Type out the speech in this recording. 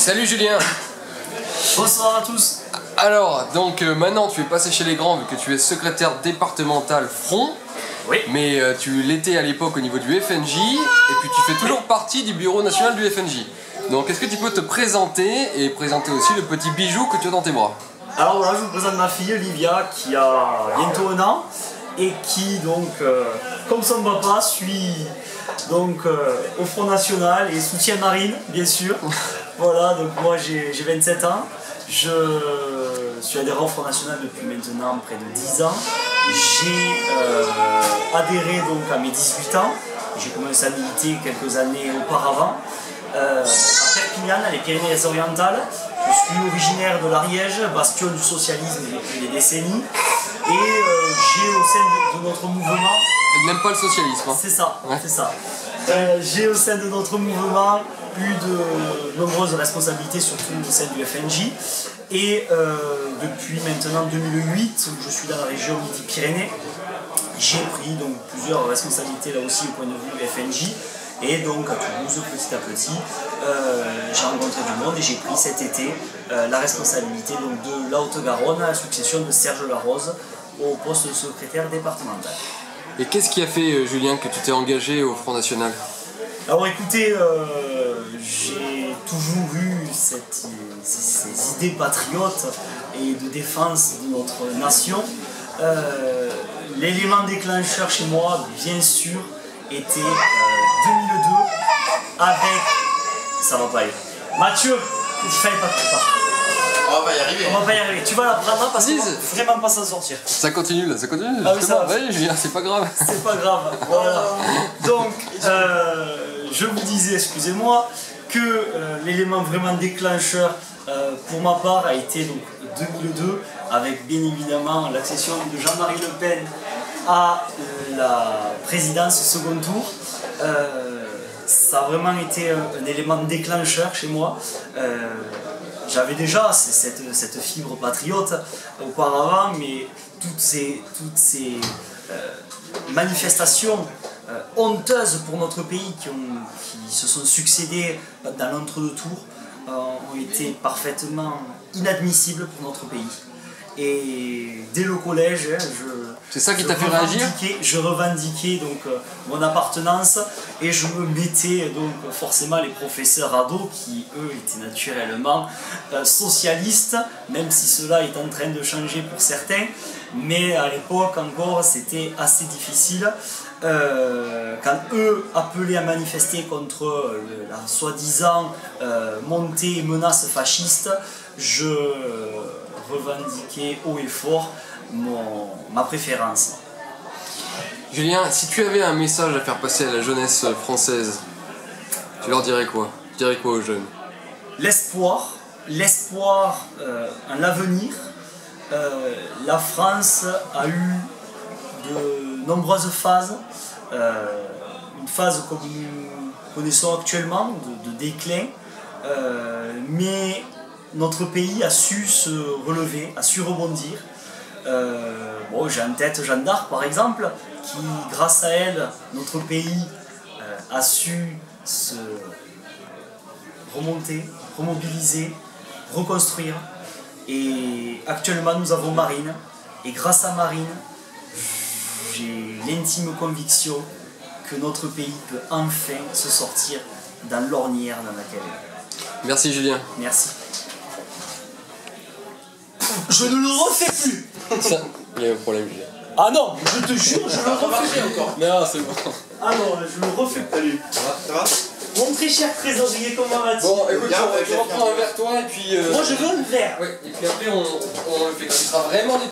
Salut Julien. Bonsoir à tous. Alors, donc maintenant tu es passé chez les grands vu que tu es secrétaire départemental Front. Oui. Mais tu l'étais à l'époque au niveau du FNJ et puis tu fais toujours partie du bureau national du FNJ. Donc est-ce que tu peux te présenter et présenter aussi le petit bijou que tu as dans tes bras? Alors voilà, je vous présente ma fille Olivia qui a bientôt 1 an et qui donc, comme son papa, suit donc au Front National et soutient Marine, bien sûr. Voilà, donc moi j'ai 27 ans. Je suis adhérent au Front National depuis maintenant près de 10 ans. J'ai adhéré donc à mes 18 ans. J'ai commencé à militer quelques années auparavant. À Perpignan, dans les Pyrénées-Orientales. Je suis originaire de l'Ariège, bastion du socialisme depuis des décennies. Et j'ai au sein de notre mouvement... Même pas le socialisme. Hein. C'est ça, ouais. C'est ça. J'ai au sein de notre mouvement eu de nombreuses responsabilités, surtout au sein du FNJ. Et depuis maintenant 2008, où je suis dans la région Midi-Pyrénées, j'ai pris donc plusieurs responsabilités là aussi au point de vue FNJ. Et donc à Toulouse, petit à petit, j'ai rencontré du monde et j'ai pris cet été la responsabilité donc, de la Haute-Garonne à la succession de Serge Larose au poste de secrétaire départemental. Et qu'est-ce qui a fait, Julien, que tu t'es engagé au Front National? Alors écoutez, j'ai toujours eu ces idées patriotes et de défense de notre nation. L'élément déclencheur chez moi, bien sûr, était 2002 avec... Ça va pas aller. Mathieu, il fallait pas que tu partes. On va pas y arriver. On va pas y arriver. Tu vas la prendre parce qu'on va vraiment pas s'en sortir. Ça continue là, ça continue. Ah oui, ça va. Ouais, Julien, c'est pas grave. C'est pas grave. Voilà. Donc, je vous disais, excusez-moi, que l'élément vraiment déclencheur pour ma part a été donc 2002 avec bien évidemment l'accession de Jean-Marie Le Pen à la présidence au second tour. Ça a vraiment été un élément déclencheur chez moi. J'avais déjà cette fibre patriote auparavant, mais toutes ces manifestations honteuses pour notre pays qui se sont succédées dans l'entre-deux-tours ont été parfaitement inadmissibles pour notre pays. Et dès le collège, c'est ça qui t'a fait réagir? Je revendiquais donc mon appartenance et je me mettais donc forcément les professeurs ados qui eux étaient naturellement socialistes, même si cela est en train de changer pour certains, mais à l'époque encore c'était assez difficile. Quand eux appelaient à manifester contre la soi-disant montée et menace fasciste, je revendiquer haut et fort ma préférence. Julien, si tu avais un message à faire passer à la jeunesse française, tu leur dirais quoi? Tu dirais quoi aux jeunes? L'espoir en l'avenir. La France a eu de nombreuses phases. Une phase comme nous connaissons actuellement, de déclin, mais notre pays a su se relever, a su rebondir. Bon, j'ai en tête Jeanne d'Arc par exemple, qui grâce à elle, notre pays a su se remonter, remobiliser, reconstruire. Et actuellement nous avons Marine, et grâce à Marine, j'ai l'intime conviction que notre pays peut enfin se sortir dans l'ornière dans laquelle il est. Merci Julien. Merci. Je ne le refais plus. Ça, il y a un problème Julien. Ah non, je te jure, je le refais plus. encore. Non, c'est bon. Ah non, je le refais plus. Ça va? Mon très cher trésorier, comment vas-tu? Bon, écoute, je reprends un verre toi et puis... Moi je veux le verre. Ouais, et puis après on le fait. Ce sera vraiment des...